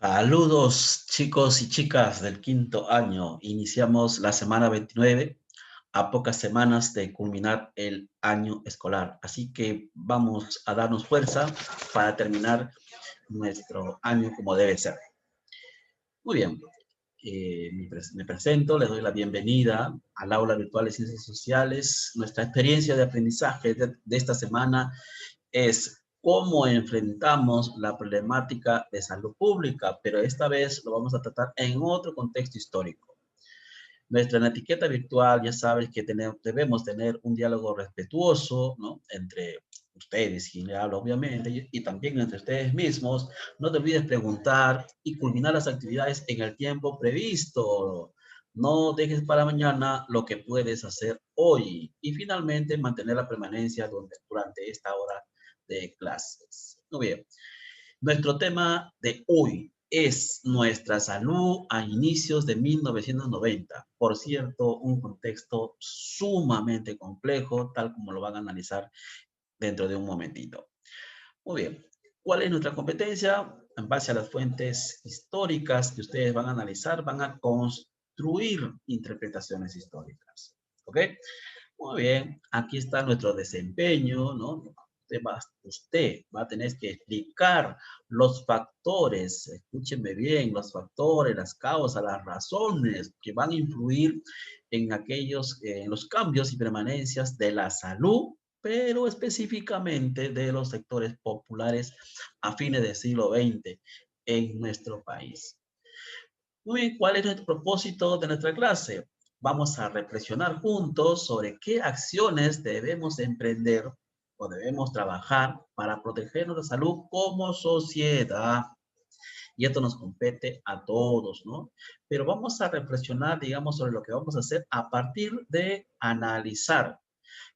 Saludos chicos y chicas del quinto año. Iniciamos la semana 29 a pocas semanas de culminar el año escolar. Así que vamos a darnos fuerza para terminar nuestro año como debe ser. Muy bien, me presento, les doy la bienvenida al aula virtual de Ciencias Sociales. Nuestra experiencia de aprendizaje de esta semana es cómo enfrentamos la problemática de salud pública, pero esta vez lo vamos a tratar en otro contexto histórico. Nuestra etiqueta virtual, ya sabes que debemos tener un diálogo respetuoso, ¿no? Entre ustedes, quien le habla, obviamente, y también entre ustedes mismos. No te olvides preguntar y culminar las actividades en el tiempo previsto. No dejes para mañana lo que puedes hacer hoy. Y finalmente, mantener la permanencia durante esta hora de clases. Muy bien. Nuestro tema de hoy es nuestra salud a inicios de 1990. Por cierto, un contexto sumamente complejo, tal como lo van a analizar dentro de un momentito. Muy bien. ¿Cuál es nuestra competencia? En base a las fuentes históricas que ustedes van a analizar, van a construir interpretaciones históricas. ¿Ok? Muy bien, aquí está nuestro desempeño, ¿no? Usted va a tener que explicar los factores, escúchenme bien, los factores, las causas, las razones que van a influir en en los cambios y permanencias de la salud, pero específicamente de los sectores populares a fines del siglo XX en nuestro país. Muy bien, ¿cuál es nuestro propósito de nuestra clase? Vamos a reflexionar juntos sobre qué acciones debemos emprender o debemos trabajar para proteger nuestra salud como sociedad. Y esto nos compete a todos, ¿no? Pero vamos a reflexionar, digamos, sobre lo que vamos a hacer a partir de analizar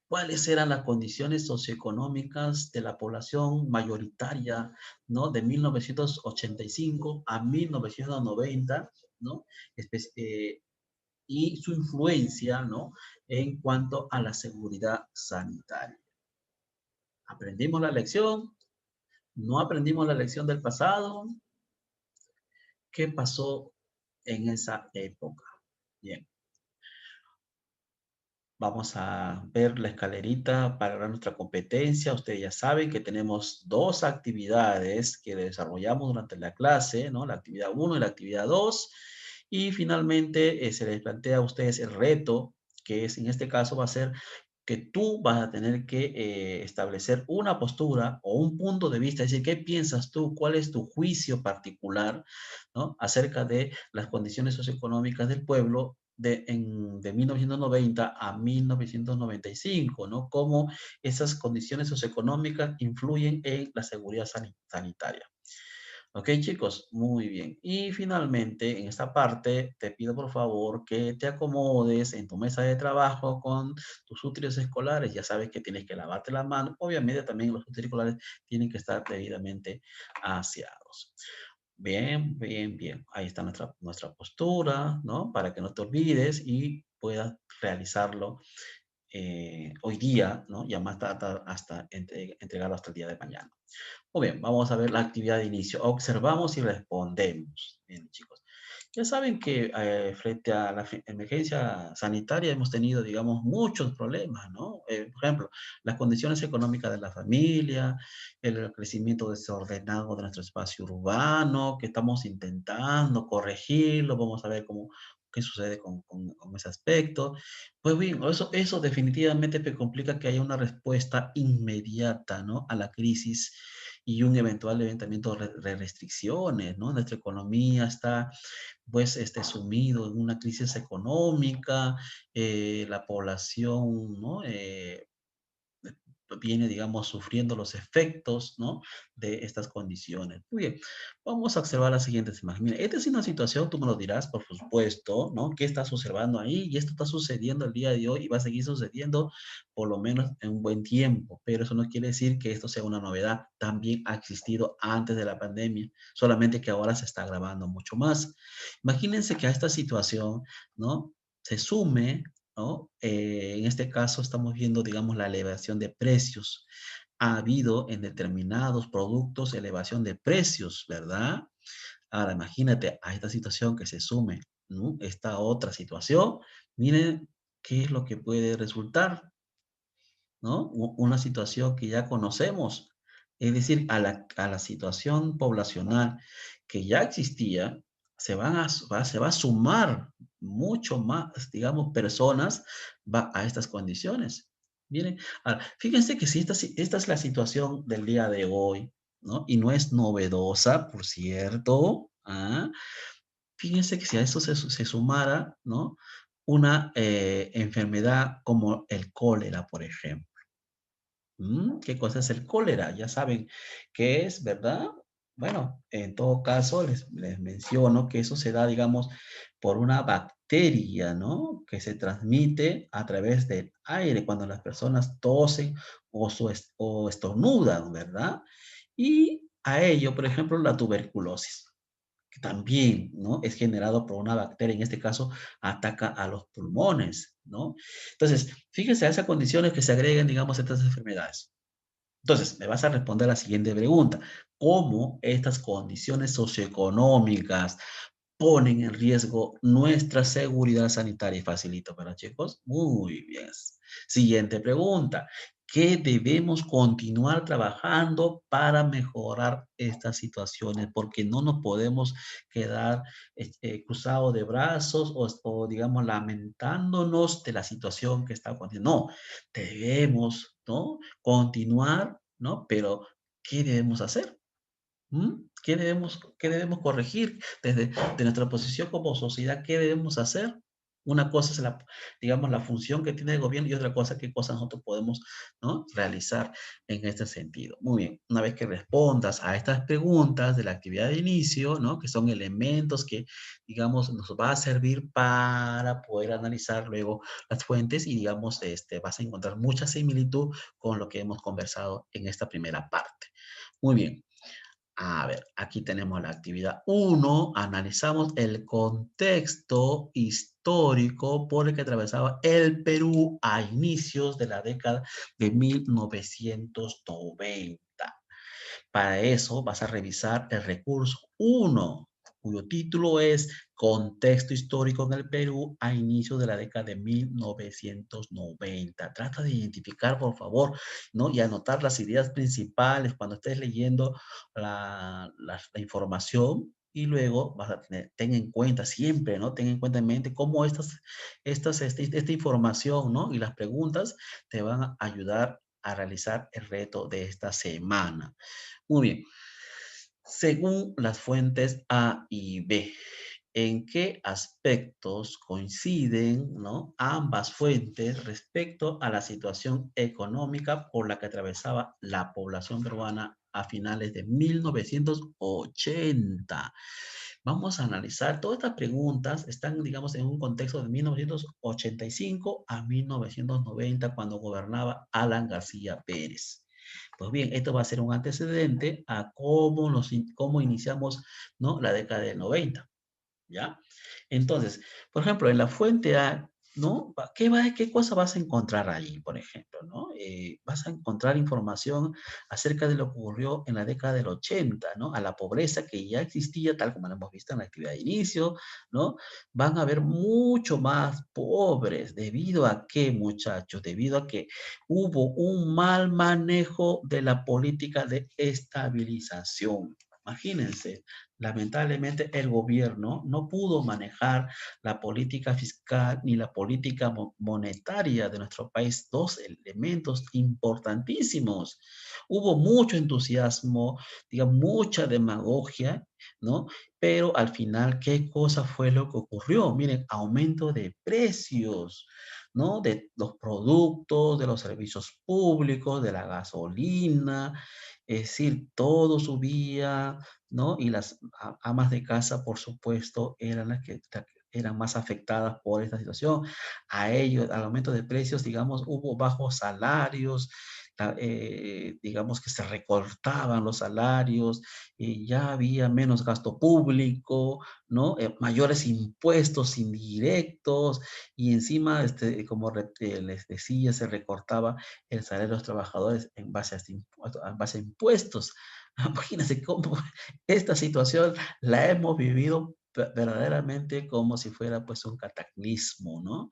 cuáles eran las condiciones socioeconómicas de la población mayoritaria, ¿no? De 1985 a 1990, ¿no? Espe y su influencia, ¿no? En cuanto a la seguridad sanitaria. ¿Aprendimos la lección? ¿No aprendimos la lección del pasado? ¿Qué pasó en esa época? Bien. Vamos a ver la escalerita para nuestra competencia. Ustedes ya saben que tenemos dos actividades que desarrollamos durante la clase, ¿no? La actividad 1 y la actividad 2. Y finalmente se les plantea a ustedes el reto, que es en este caso va a ser que tú vas a tener que establecer una postura o un punto de vista, es decir, ¿qué piensas tú? ¿Cuál es tu juicio particular, ¿no? Acerca de las condiciones socioeconómicas del pueblo de 1990 a 1995, ¿no? Cómo esas condiciones socioeconómicas influyen en la seguridad sanitaria. Ok, chicos, muy bien. Y finalmente, en esta parte, te pido por favor que te acomodes en tu mesa de trabajo con tus útiles escolares. Ya sabes que tienes que lavarte las manos. Obviamente, también los útiles escolares tienen que estar debidamente aseados. Bien, bien, bien. Ahí está nuestra postura, ¿no? Para que no te olvides y puedas realizarlo hoy día, ¿no? Ya más hasta entregarlo hasta el día de mañana. Muy bien, vamos a ver la actividad de inicio. Observamos y respondemos. Bien, chicos. Ya saben que frente a la emergencia sanitaria hemos tenido, digamos, muchos problemas, ¿no? Por ejemplo, las condiciones económicas de la familia, el crecimiento desordenado de nuestro espacio urbano, que estamos intentando corregirlo, vamos a ver qué sucede con ese aspecto. Pues bien, eso definitivamente complica que haya una respuesta inmediata, ¿no? A la crisis y un eventual levantamiento de restricciones, ¿no? Nuestra economía está pues sumido en una crisis económica, la población, ¿no? Viene, digamos, sufriendo los efectos, ¿no? De estas condiciones. Muy bien, vamos a observar las siguientes imágenes. Mira, esta es una situación, tú me lo dirás, por supuesto, ¿no? ¿Qué estás observando ahí? Y esto está sucediendo el día de hoy y va a seguir sucediendo por lo menos en un buen tiempo, pero eso no quiere decir que esto sea una novedad. También ha existido antes de la pandemia, solamente que ahora se está agravando mucho más. Imagínense que a esta situación, ¿no? Se sume, ¿no? En este caso estamos viendo, digamos, la elevación de precios. ha habido en determinados productos elevación de precios, ¿verdad? Ahora, imagínate a esta situación que se sume, ¿no? Esta otra situación, miren qué es lo que puede resultar, ¿no? Una situación que ya conocemos, es decir, a la situación poblacional que ya existía, se va a sumar mucho más, digamos, personas a estas condiciones. Miren, ahora, fíjense que si esta es la situación del día de hoy, ¿no? Y no es novedosa, por cierto, ¿ah? Fíjense que si a eso se sumara, ¿no? Una enfermedad como el cólera, por ejemplo. ¿Qué cosa es el cólera? Ya saben qué es, ¿verdad? Bueno, en todo caso, les menciono que eso se da, digamos, por una bacteria, ¿no? Que se transmite a través del aire cuando las personas tosen o estornudan, ¿verdad? Y a ello, por ejemplo, la tuberculosis que también, ¿no? Es generado por una bacteria, en este caso, ataca a los pulmones, ¿no? Entonces, fíjense a esas condiciones que se agregan, digamos, a estas enfermedades. Entonces, me vas a responder la siguiente pregunta. ¿Cómo estas condiciones socioeconómicas ponen en riesgo nuestra seguridad sanitaria? Y facilito para chicos. Muy bien. Siguiente pregunta. ¿Qué debemos continuar trabajando para mejorar estas situaciones? Porque no nos podemos quedar cruzados de brazos o, digamos, lamentándonos de la situación que está ocurriendo. No, debemos, ¿no? Continuar, ¿no? Pero, ¿qué debemos hacer? ¿Qué debemos corregir desde de nuestra posición como sociedad? ¿Qué debemos hacer? Una cosa es digamos, la función que tiene el gobierno y otra cosa, qué cosas nosotros podemos, ¿no? Realizar en este sentido. Muy bien, una vez que respondas a estas preguntas de la actividad de inicio, ¿no? Que son elementos que, digamos, nos va a servir para poder analizar luego las fuentes y, digamos, vas a encontrar mucha similitud con lo que hemos conversado en esta primera parte. Muy bien. A ver, aquí tenemos la actividad uno. Analizamos el contexto histórico por el que atravesaba el Perú a inicios de la década de 1990. Para eso vas a revisar el recurso uno, cuyo título es Contexto histórico en el Perú a inicios de la década de 1990. Trata de identificar, por favor, ¿no? Y anotar las ideas principales cuando estés leyendo la información. Y luego vas a ten en cuenta siempre, ¿no? Ten en cuenta en mente cómo esta información, ¿no? Y las preguntas te van a ayudar a realizar el reto de esta semana. Muy bien. Según las fuentes A y B, ¿en qué aspectos coinciden, ¿no? Ambas fuentes respecto a la situación económica por la que atravesaba la población peruana a finales de 1980? Vamos a analizar, todas estas preguntas están, digamos, en un contexto de 1985 a 1990, cuando gobernaba Alan García Pérez. Pues bien, esto va a ser un antecedente a cómo iniciamos, ¿no? La década del 90. ¿Ya? Entonces, por ejemplo, en la fuente A, ¿no? ¿Qué cosa vas a encontrar ahí, por ejemplo, ¿no? Vas a encontrar información acerca de lo que ocurrió en la década del 80, ¿no? A la pobreza que ya existía, tal como lo hemos visto en la actividad de inicio, ¿no? Van a haber mucho más pobres. ¿Debido a qué, muchachos? Debido a que hubo un mal manejo de la política de estabilización. Imagínense, lamentablemente el gobierno no pudo manejar la política fiscal ni la política monetaria de nuestro país, dos elementos importantísimos. Hubo mucho entusiasmo, digamos, mucha demagogia, ¿no? Pero al final, ¿qué cosa fue lo que ocurrió? Miren, aumento de precios, ¿no? De los productos, de los servicios públicos, de la gasolina, es decir, todo subía, ¿no? Y las amas de casa, por supuesto, eran las que eran más afectadas por esta situación. A ellos, al aumento de precios, digamos, hubo bajos salarios digamos que se recortaban los salarios, ya había menos gasto público, ¿no? Mayores impuestos indirectos y encima, como les decía, se recortaba el salario de los trabajadores en base a impuestos. Imagínense cómo esta situación la hemos vivido verdaderamente como si fuera pues un cataclismo, ¿no?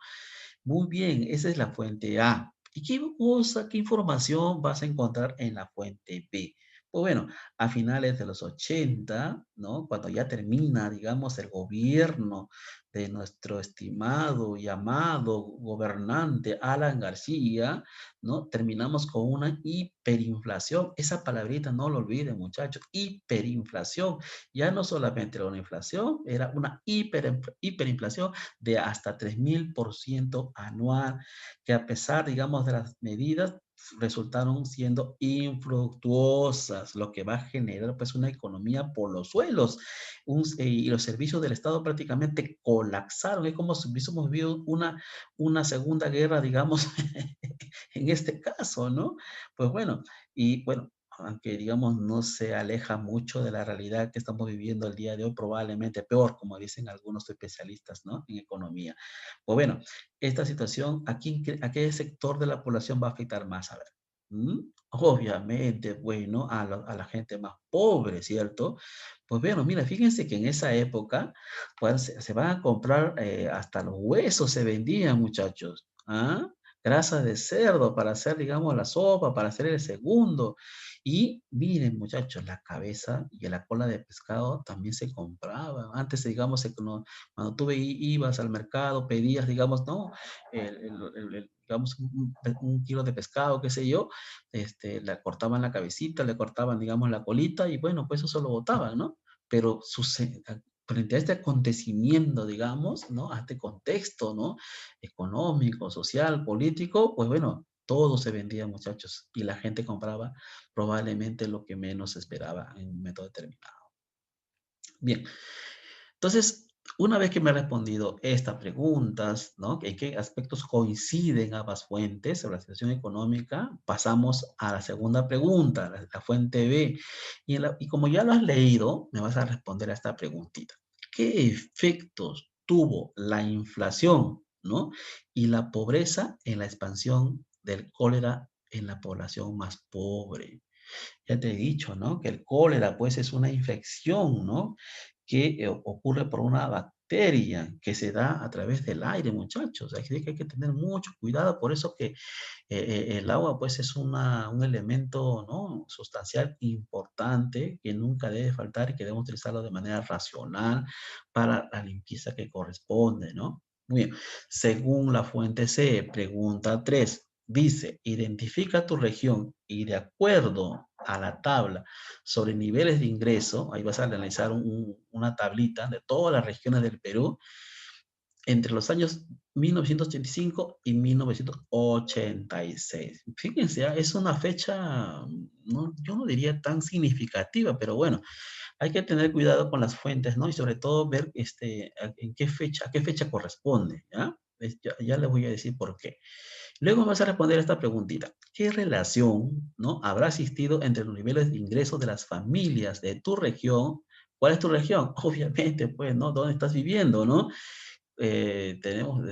Muy bien, esa es la fuente A. ¿Y qué información vas a encontrar en la fuente B? Pues bueno, a finales de los 80, ¿no? Cuando ya termina, digamos, el gobierno de nuestro estimado y amado gobernante Alan García, ¿no? Terminamos con una hiperinflación. Esa palabrita no lo olviden, muchachos. Hiperinflación. Ya no solamente era una inflación, era una hiperinflación de hasta 3000% anual, que a pesar, digamos, de las medidas, resultaron siendo infructuosas, lo que va a generar pues una economía por los suelos. Y los servicios del Estado prácticamente colapsaron. Es como si hubiésemos vivido una segunda guerra, digamos, en este caso, ¿no? Pues bueno, y bueno, aunque digamos no se aleja mucho de la realidad que estamos viviendo el día de hoy, probablemente peor, como dicen algunos especialistas, ¿no? En economía. Pues bueno, esta situación, ¿a qué sector de la población va a afectar más? A ver. Obviamente, bueno, a la gente más pobre, ¿cierto? Pues bueno, mira, fíjense que en esa época, pues se van a comprar, hasta los huesos se vendían, muchachos. ¿Ah? Grasa de cerdo para hacer, digamos, la sopa, para hacer el segundo. Y miren, muchachos, la cabeza y la cola de pescado también se compraba. Antes, digamos, cuando tú ibas al mercado, pedías, digamos, no, digamos, un kilo de pescado, qué sé yo, le cortaban la cabecita, le cortaban, digamos, la colita y bueno, pues eso lo botaban, ¿no? Pero frente a este acontecimiento, digamos, ¿no? A este contexto, ¿no? Económico, social, político, pues bueno, todo se vendía, muchachos, y la gente compraba probablemente lo que menos esperaba en un momento determinado. Bien, entonces, una vez que me ha respondido estas preguntas, ¿no? ¿En qué aspectos coinciden ambas fuentes sobre la situación económica? Pasamos a la segunda pregunta, la fuente B. Y como ya lo has leído, me vas a responder a esta preguntita. ¿Qué efectos tuvo la inflación, ¿no? Y la pobreza en la expansión del cólera en la población más pobre? Ya te he dicho, ¿no? Que el cólera, pues, es una infección, ¿no? Que ocurre por una bacteria que se da a través del aire, muchachos. Así que hay que tener mucho cuidado. Por eso que el agua, pues, es un elemento, ¿no? Sustancial importante que nunca debe faltar y que debemos utilizarlo de manera racional para la limpieza que corresponde, ¿no? Muy bien. Según la fuente C, pregunta 3 dice, identifica tu región y de acuerdo a la tabla sobre niveles de ingreso, ahí vas a analizar una tablita de todas las regiones del Perú, entre los años 1985 y 1986. Fíjense, es una fecha, no, yo no diría tan significativa, pero bueno, hay que tener cuidado con las fuentes, ¿no? Y sobre todo ver a qué fecha corresponde, ¿ya? Ya les voy a decir por qué. Luego vas a responder esta preguntita. ¿Qué relación, no, habrá existido entre los niveles de ingresos de las familias de tu región? ¿Cuál es tu región? Obviamente, pues, ¿no? ¿Dónde estás viviendo, no? Tenemos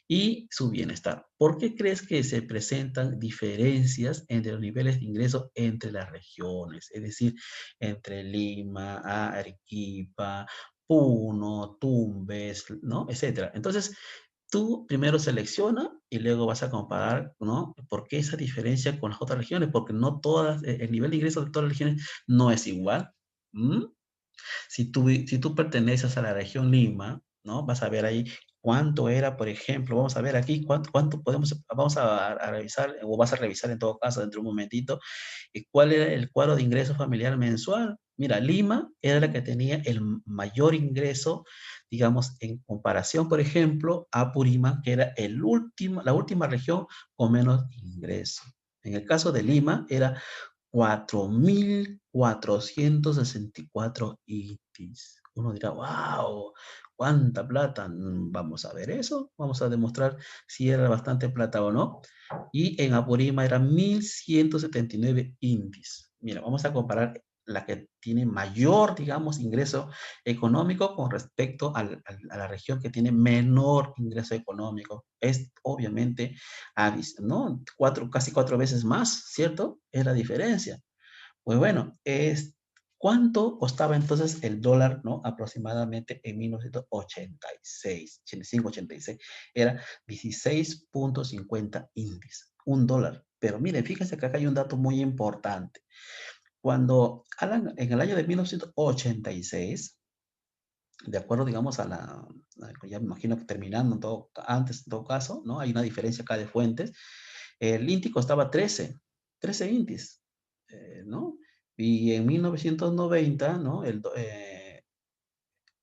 y su bienestar. ¿Por qué crees que se presentan diferencias entre los niveles de ingreso entre las regiones? Es decir, entre Lima, Arequipa, Puno, Tumbes, ¿no? Etcétera. Entonces, tú primero selecciona y luego vas a comparar, ¿no? ¿Por qué esa diferencia con las otras regiones? Porque no todas, el nivel de ingreso de todas las regiones no es igual. ¿Mm? Si tú perteneces a la región Lima, ¿no? Vas a ver ahí cuánto era, por ejemplo, vamos a ver aquí cuánto vamos a revisar, o vas a revisar en todo caso dentro de un momentito, y cuál era el cuadro de ingreso familiar mensual. Mira, Lima era la que tenía el mayor ingreso, digamos, en comparación, por ejemplo, a Apurímac, que era la última región con menos ingreso. En el caso de Lima, era 4.464 ITIS. Uno dirá, wow, ¿Cuánta plata? Vamos a ver eso. Vamos a demostrar si era bastante plata o no. Y en Apurímac era 1.179 indies. Mira, vamos a comparar la que tiene mayor, digamos, ingreso económico con respecto a la región que tiene menor ingreso económico. Es obviamente, ¿no? Casi cuatro veces más, ¿cierto? Es la diferencia. Pues bueno, ¿cuánto costaba entonces el dólar, no? Aproximadamente en 1986, 85, 86. Era 16.50 indies, un dólar. Pero miren, fíjense que acá hay un dato muy importante. Cuando en el año de 1986, de acuerdo, digamos, ya me imagino que terminando antes, en todo caso, ¿no? Hay una diferencia acá de fuentes. El INTI costaba 13 INTIs, ¿no? Y en 1990, ¿no?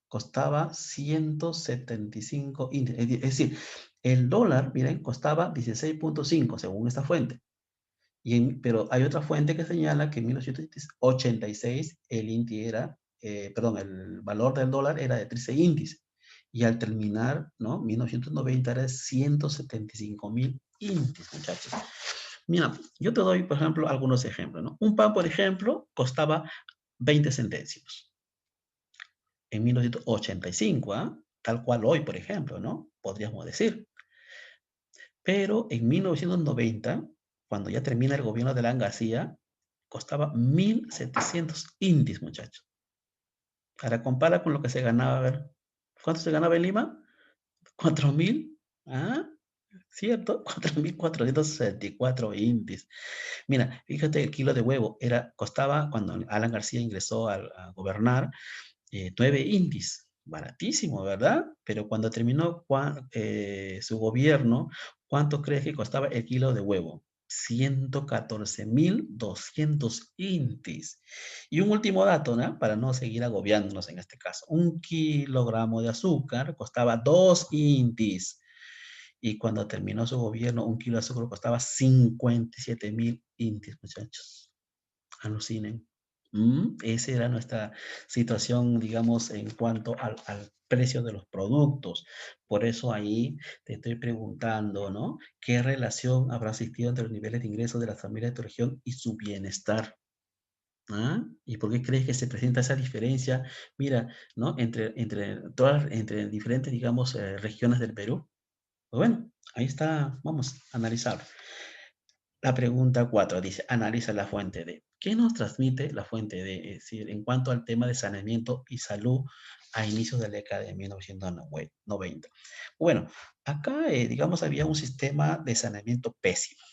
Costaba 175 INTIs. Es decir, el dólar, miren, costaba 16.5 según esta fuente. Pero hay otra fuente que señala que en 1986 el INTI era, perdón, el valor del dólar era de 13 INTIs. Y al terminar, ¿no? 1990 era 175.000 INTIs, muchachos. Mira, yo te doy, por ejemplo, algunos ejemplos, ¿no? Un pan, por ejemplo, costaba 20 centésimos en 1985, ¿ah? Tal cual hoy, por ejemplo, ¿no? Podríamos decir. Pero en 1990, cuando ya termina el gobierno de Alan García, costaba 1.700 indies, muchachos. Ahora compara con lo que se ganaba, a ver, ¿cuánto se ganaba en Lima? 4.000, ¿ah? ¿Cierto? 4.464 indies. Mira, fíjate, el kilo de huevo costaba, cuando Alan García ingresó a gobernar, 9 indies. Baratísimo, ¿verdad? Pero cuando terminó su gobierno, ¿cuánto crees que costaba el kilo de huevo? 114.200 indies. Y un último dato, ¿no? Para no seguir agobiándonos en este caso. Un kilogramo de azúcar costaba 2 indies. Y cuando terminó su gobierno, un kilo de azúcar costaba 57.000 indies, muchachos. Alucinen. Esa era nuestra situación, digamos, en cuanto al precio de los productos. Por eso ahí te estoy preguntando, ¿no? ¿Qué relación habrá existido entre los niveles de ingresos de las familias de tu región y su bienestar? ¿Ah? ¿Y por qué crees que se presenta esa diferencia? Mira, ¿no? Entre diferentes, digamos, regiones del Perú. Pues bueno, ahí está, vamos a analizar. La pregunta 4 dice, analiza la fuente de. ¿Qué nos transmite la fuente de? Es decir, en cuanto al tema de saneamiento y salud a inicios de la década de 1990. Bueno, acá, digamos, había un sistema de saneamiento pésimo,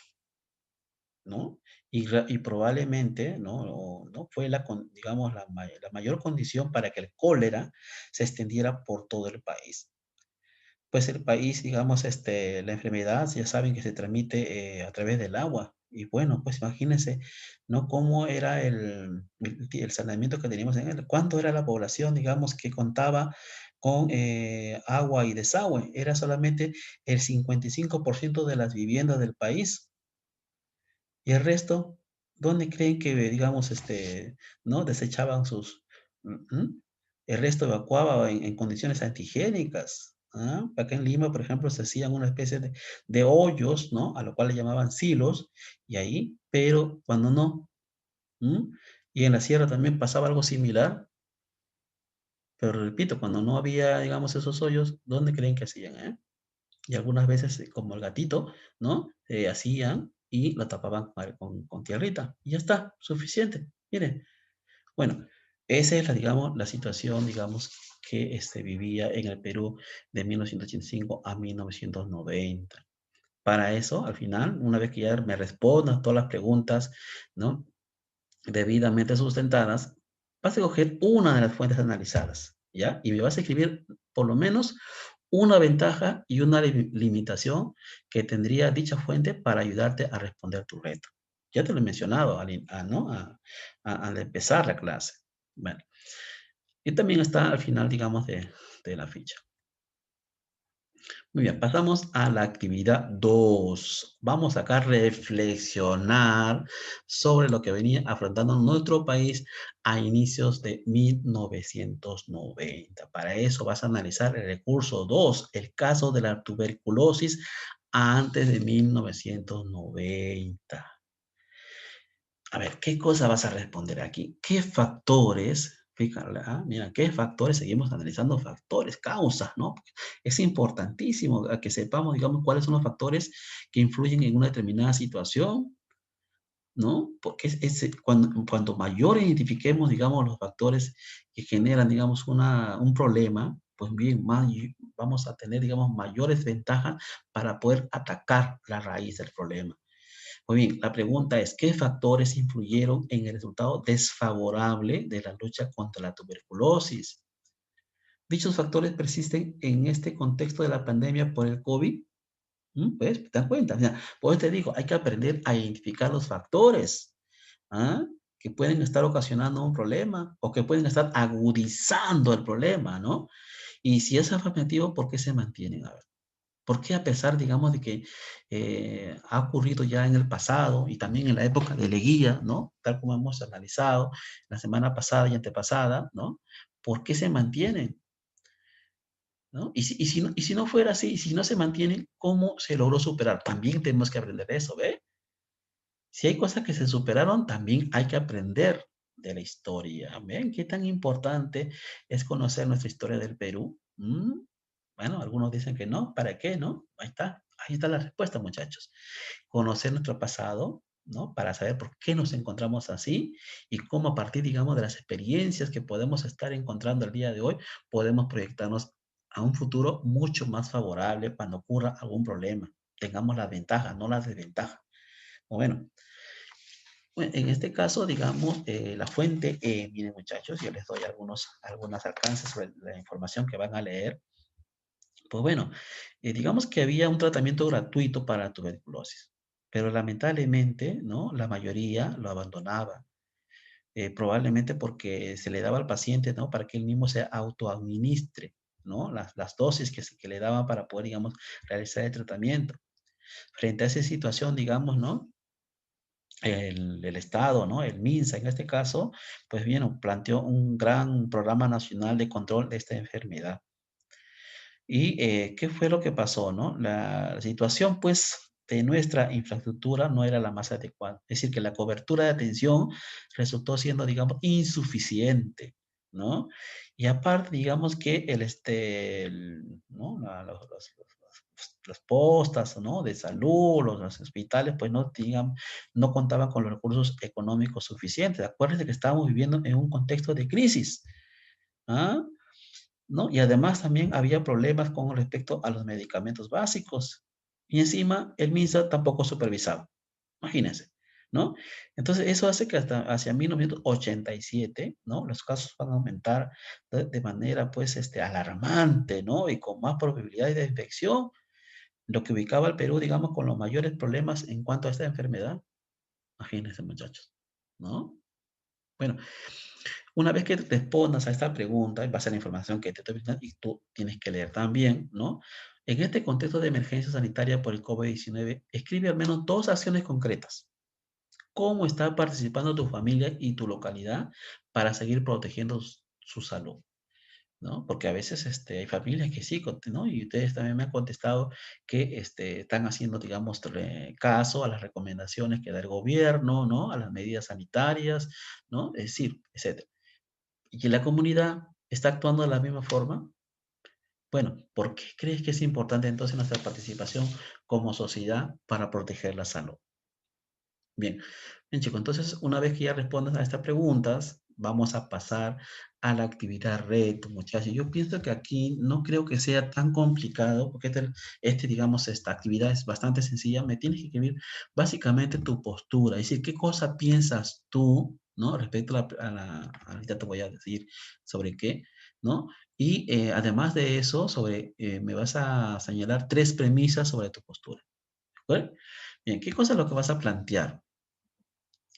¿no? Y probablemente, ¿no? Fue digamos, la mayor condición para que el cólera se extendiera por todo el país. Pues el país, digamos, la enfermedad, ya saben que se transmite a través del agua. Y bueno, pues imagínense, ¿no? Cómo era el saneamiento que teníamos en él. ¿Cuánto era la población, digamos, que contaba con agua y desagüe? Era solamente el 55% de las viviendas del país. Y el resto, ¿dónde creen que, digamos, ¿no? Desechaban el resto evacuaba en condiciones antihigiénicas. ¿Ah? Acá en Lima, por ejemplo, se hacían una especie de hoyos, ¿no? A lo cual le llamaban silos, y ahí, pero cuando no. ¿Mm? Y en la sierra también pasaba algo similar, pero repito, cuando no había, digamos, esos hoyos, ¿dónde creen que hacían, Y algunas veces, como el gatito, ¿no? Hacían y lo tapaban con tierrita. Y ya está, suficiente. Miren, bueno, esa es digamos, la situación, digamos, que vivía en el Perú de 1985 a 1990. Para eso, al final, una vez que ya me respondas todas las preguntas, ¿no? Debidamente sustentadas, vas a coger una de las fuentes analizadas, ¿ya? Y me vas a escribir por lo menos una ventaja y una limitación que tendría dicha fuente para ayudarte a responder tu reto. Ya te lo he mencionado ¿no? Al empezar la clase. Bueno, y también está al final, digamos, de la ficha. Muy bien, pasamos a la actividad 2. Vamos acá a reflexionar sobre lo que venía afrontando nuestro país a inicios de 1990. Para eso vas a analizar el recurso 2, el caso de la tuberculosis antes de 1990. A ver, ¿qué cosa vas a responder aquí? ¿Qué factores? Fíjate, mira, ¿qué factores? Seguimos analizando factores, causas, ¿no? Es importantísimo a que sepamos, digamos, cuáles son los factores que influyen en una determinada situación, ¿no? Porque cuando mayor identifiquemos, digamos, los factores que generan, digamos, un problema, pues bien, vamos a tener, digamos, mayores ventajas para poder atacar la raíz del problema. Muy bien, la pregunta es, ¿qué factores influyeron en el resultado desfavorable de la lucha contra la tuberculosis? Dichos factores persisten en este contexto de la pandemia por el COVID. ¿Ves? ¿Te das cuenta? O sea, por eso te digo, hay que aprender a identificar los factores, ¿ah? Que pueden estar ocasionando un problema o que pueden estar agudizando el problema, ¿no? Y si es afirmativo, ¿por qué se mantienen? A ver. ¿Por qué a pesar, digamos, de que ha ocurrido ya en el pasado y también en la época de Leguía, ¿no? Tal como hemos analizado la semana pasada y antepasada, ¿no? ¿Por qué se mantienen? ¿No? Y si no fuera así, si no se mantienen, ¿cómo se logró superar? También tenemos que aprender de eso, ¿ve? Si hay cosas que se superaron, también hay que aprender de la historia. ¿Ven qué tan importante es conocer nuestra historia del Perú? Bueno, algunos dicen que no, ¿para qué, no? Ahí está la respuesta, muchachos. Conocer nuestro pasado, ¿no? Para saber por qué nos encontramos así y cómo a partir, digamos, de las experiencias que podemos estar encontrando el día de hoy, podemos proyectarnos a un futuro mucho más favorable cuando ocurra algún problema. Tengamos las ventajas, no las desventajas. Bueno, en este caso, digamos, la fuente, miren muchachos, yo les doy algunos alcances sobre la información que van a leer. Pues bueno, digamos que había un tratamiento gratuito para la tuberculosis, pero lamentablemente, ¿no? La mayoría lo abandonaba, probablemente porque se le daba al paciente, ¿no? Para que él mismo se autoadministre, ¿no? Las dosis que le daban para poder, digamos, realizar el tratamiento. Frente a esa situación, digamos, ¿no? El Estado, ¿no? El MINSA en este caso, pues bien, planteó un gran programa nacional de control de esta enfermedad. ¿Y qué fue lo que pasó, no? La situación, pues, de nuestra infraestructura no era la más adecuada. Es decir, que la cobertura de atención resultó siendo, digamos, insuficiente, ¿no? Y aparte, digamos que ¿no? Las postas, ¿no? De salud, los hospitales, pues no contaban con los recursos económicos suficientes. Acuérdense que estábamos viviendo en un contexto de crisis, ¿ah? ¿No? Y además también había problemas con respecto a los medicamentos básicos. Y encima el MINSA tampoco supervisaba. Imagínense, ¿no? Entonces eso hace que hasta hacia 1987, ¿no? Los casos van a aumentar de manera, pues, alarmante, ¿no? Y con más probabilidades de infección, lo que ubicaba al Perú, digamos, con los mayores problemas en cuanto a esta enfermedad. Imagínense, muchachos, ¿no? Bueno, una vez que respondas a esta pregunta, en base a la información que te estoy brindando, y tú tienes que leer también, ¿no? En este contexto de emergencia sanitaria por el COVID-19, escribe al menos dos acciones concretas. ¿Cómo está participando tu familia y tu localidad para seguir protegiendo su salud? ¿No? Porque a veces hay familias que sí, ¿no? Y ustedes también me han contestado que están haciendo, digamos, caso a las recomendaciones que da el gobierno, ¿no? A las medidas sanitarias, ¿no? Es decir, etcétera. ¿Y que la comunidad está actuando de la misma forma? Bueno, ¿por qué crees que es importante entonces nuestra participación como sociedad para proteger la salud? Bien, bien chicos, entonces una vez que ya respondas a estas preguntas, vamos a pasar a la actividad reto, muchachos. Yo pienso que aquí no creo que sea tan complicado, porque digamos, esta actividad es bastante sencilla. Me tienes que escribir básicamente tu postura, es decir, qué cosa piensas tú, ¿no? Respecto ahorita te voy a decir sobre qué, ¿no? Y además de eso, me vas a señalar tres premisas sobre tu postura. ¿De acuerdo? Bien, ¿qué cosa es lo que vas a plantear?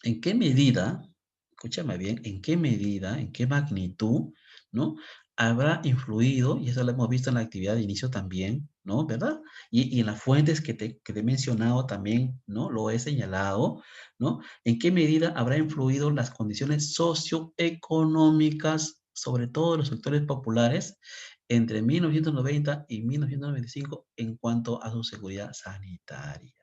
¿En qué medida, escúchame bien, en qué medida, en qué magnitud, ¿no? Habrá influido, y eso lo hemos visto en la actividad de inicio también, ¿no? ¿Verdad? Y en las fuentes que te he mencionado también, ¿no? Lo he señalado, ¿no? ¿En qué medida habrá influido las condiciones socioeconómicas, sobre todo en los sectores populares, entre 1990 y 1995 en cuanto a su seguridad sanitaria?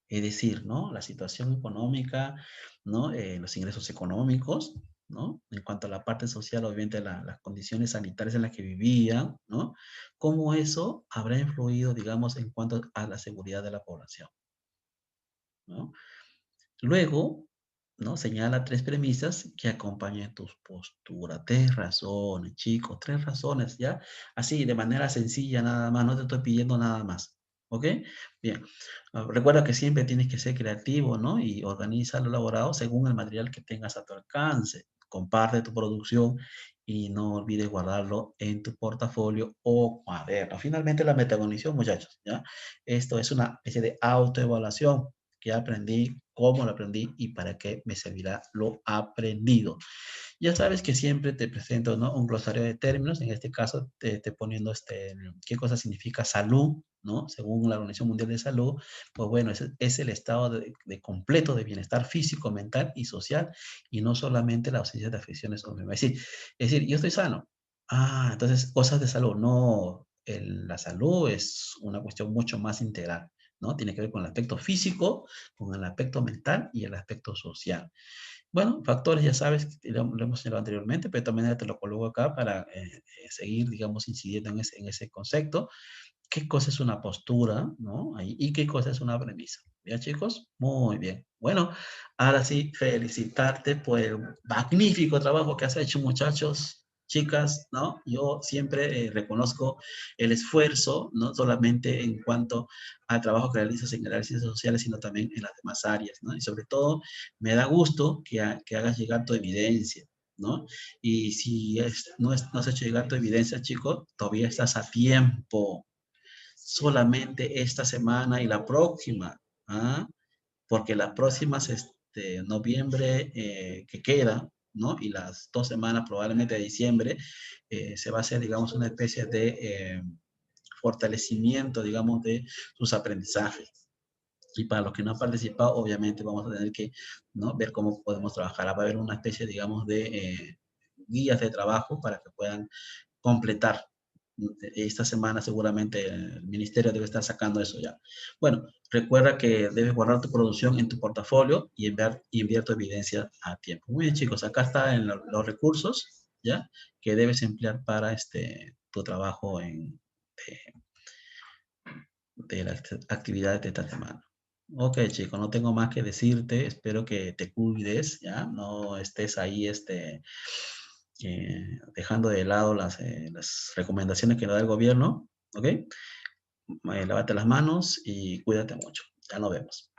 Es decir, ¿no? La situación económica, ¿no? Los ingresos económicos, ¿no? En cuanto a la parte social, obviamente las condiciones sanitarias en las que vivían, ¿no? Cómo eso habrá influido, digamos, en cuanto a la seguridad de la población, ¿no? Luego, ¿no? Señala 3 premisas que acompañen tus posturas. 3 razones, chicos, 3 razones, ¿ya? Así, de manera sencilla nada más, no te estoy pidiendo nada más, ¿ok? Bien, recuerda que siempre tienes que ser creativo, ¿no? Y organiza lo elaborado según el material que tengas a tu alcance. Comparte tu producción y no olvides guardarlo en tu portafolio o cuaderno. Finalmente, la metacognición, muchachos, ¿ya? Esto es una especie de autoevaluación que aprendí, cómo lo aprendí y para qué me servirá lo aprendido. Ya sabes que siempre te presento, ¿no? Un glosario de términos, en este caso te poniendo qué cosa significa salud, ¿no? Según la Organización Mundial de Salud, pues bueno, es el estado de completo de bienestar físico, mental y social, y no solamente la ausencia de afecciones o enfermedades. Es decir, yo estoy sano. Ah, entonces cosas de salud. No, la salud es una cuestión mucho más integral, ¿no? Tiene que ver con el aspecto físico, con el aspecto mental y el aspecto social. Bueno, factores ya sabes, lo hemos señalado anteriormente, pero de todas maneras te lo coloco acá para seguir, digamos, incidiendo en ese concepto. ¿Qué cosa es una postura, no? ¿Y qué cosa es una premisa? ¿Ya, chicos? Muy bien. Bueno, ahora sí, felicitarte por el magnífico trabajo que has hecho, muchachos, chicas, ¿no? Yo siempre reconozco el esfuerzo, no solamente en cuanto al trabajo que realizas en las ciencias sociales, sino también en las demás áreas, ¿no? Y sobre todo, me da gusto que hagas llegar tu evidencia, ¿no? Y si no has hecho llegar tu evidencia, chico, todavía estás a tiempo, solamente esta semana y la próxima, ¿ah? Porque las próximas, noviembre que queda, ¿no? Y las 2 semanas probablemente de diciembre, se va a hacer, digamos, una especie de fortalecimiento, digamos, de sus aprendizajes. Y para los que no han participado, obviamente vamos a tener que, ¿no? Ver cómo podemos trabajar. Va a haber una especie, digamos, de guías de trabajo para que puedan completar. Esta semana seguramente el ministerio debe estar sacando eso ya. Bueno, recuerda que debes guardar tu producción en tu portafolio y enviar tu evidencia a tiempo. Muy bien, chicos, acá están los recursos, ¿ya? Que debes emplear para tu trabajo de las actividades de esta semana. Ok, chicos, no tengo más que decirte. Espero que te cuides, ¿ya? No estés ahí, dejando de lado las recomendaciones que nos da el gobierno, ¿ok? Lávate las manos y cuídate mucho. Ya nos vemos.